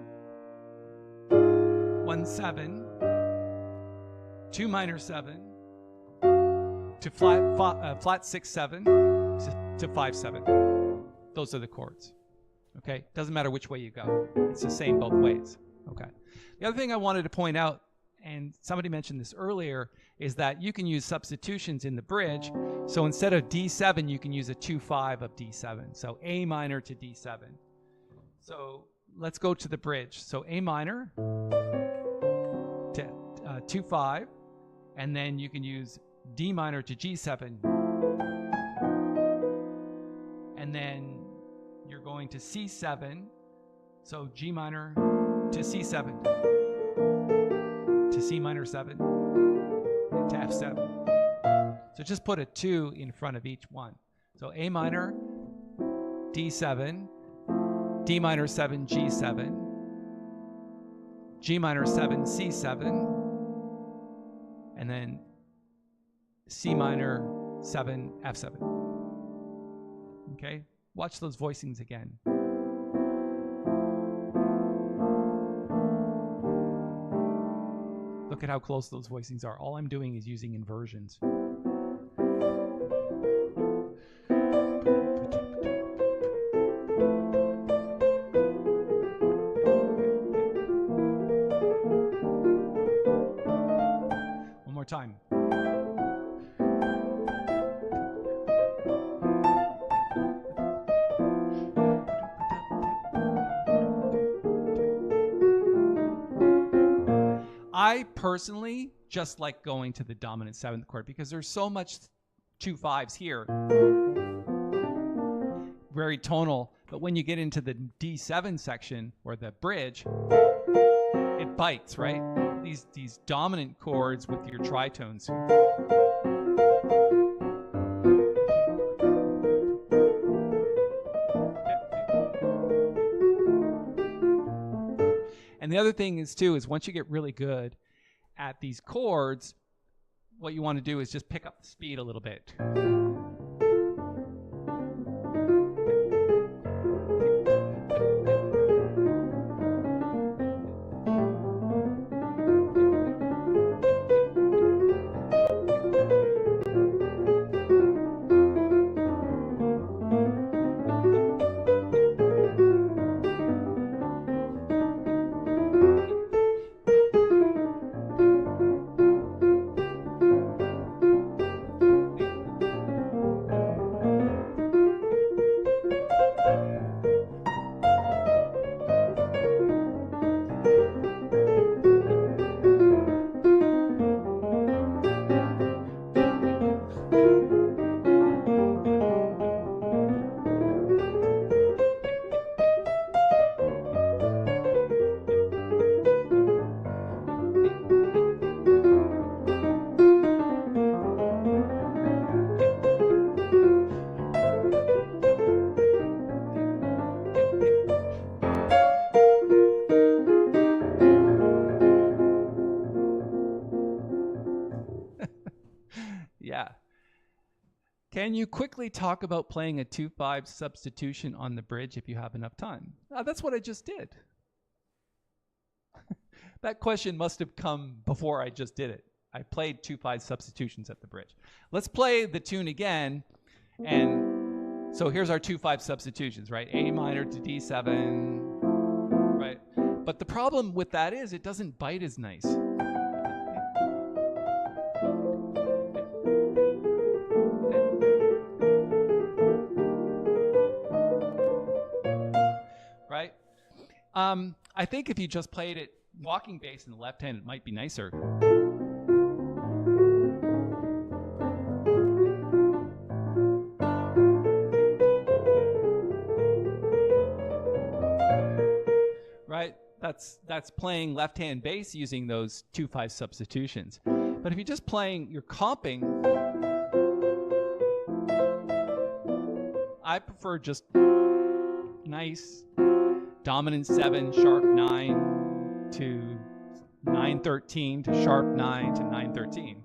1 7, 2 minor 7 to flat 6 7 to 5 7. Those are the chords. Okay, doesn't matter which way you go. It's the same both ways. Okay. The other thing I wanted to point out, and somebody mentioned this earlier, is that you can use substitutions in the bridge. So instead of D7, you can use a 2-5 of D7. So A minor to D7. So let's go to the bridge. So A minor to 2-5, and then you can use D minor to G7, and then you're going to C7, so G minor to C7, to C minor 7, and to F7. So just put a 2 in front of each one. So A minor, D7, D minor 7, G7, G minor 7, C7, and then C minor 7, F7. Okay? Watch those voicings again. Look at how close those voicings are. All I'm doing is using inversions. One more time. I personally just like going to the dominant 7th chord because there's so much 2-5s here. Very tonal, but when you get into the D7 section or the bridge, it bites, right? These dominant chords with your tritones. And the other thing is too, is once you get really good at these chords, what you want to do is just pick up the speed a little bit. Yeah. Can you quickly talk about playing a 2-5 substitution on the bridge if you have enough time? That's what I just did. That question must have come before I just did it. I played 2-5 substitutions at the bridge. Let's play the tune again. And so here's our 2-5 substitutions, right? A minor to D7, right? But the problem with that is it doesn't bite as nice. Right? I think if you just played it walking bass in the left hand, it might be nicer. Right? That's playing left hand bass using those 2-5 substitutions. But if you're just playing, you're comping, I prefer just nice dominant 7, sharp 9 to 9-13 to sharp 9 to 9-13.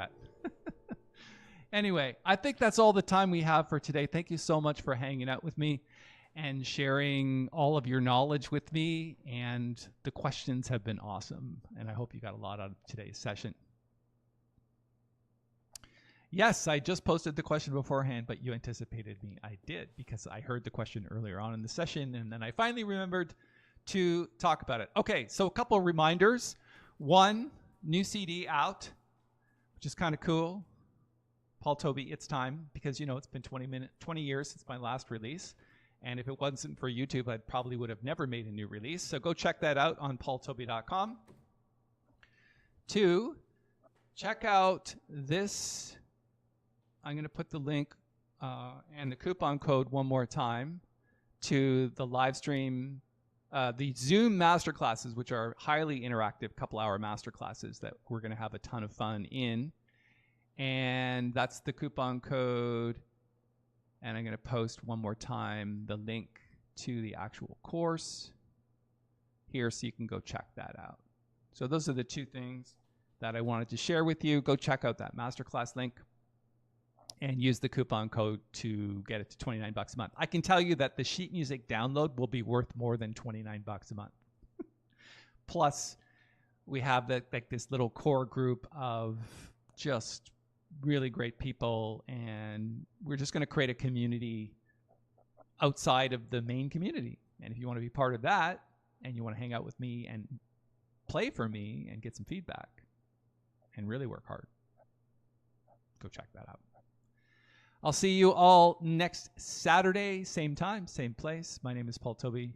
that. Anyway, I think that's all the time we have for today. Thank you so much for hanging out with me and sharing all of your knowledge with me. And the questions have been awesome. And I hope you got a lot out of today's session. Yes, I just posted the question beforehand, but you anticipated me. I did, because I heard the question earlier on in the session, and then I finally remembered to talk about it. Okay, so a couple of reminders. One, new CD out, which is kind of cool. Paul Tobey, It's Time, because, you know, it's been 20 years since my last release. And if it wasn't for YouTube, I probably would have never made a new release. So go check that out on paultobey.com. Two, check out this. I'm going to put the link and the coupon code one more time to the live stream, the Zoom masterclasses, which are highly interactive couple-hour masterclasses that we're going to have a ton of fun in. And that's the coupon code. And I'm going to post one more time the link to the actual course here so you can go check that out. So those are the two things that I wanted to share with you. Go check out that masterclass link and use the coupon code to get it to $29 a month. I can tell you that the sheet music download will be worth more than $29 a month. Plus, we have this little core group of just really great people, and we're just going to create a community outside of the main community. And if you want to be part of that, and you want to hang out with me and play for me and get some feedback and really work hard, go check that out. I'll see you all next Saturday, same time, same place. My name is Paul Tobey.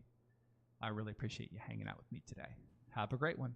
I really appreciate you hanging out with me today. Have a great one.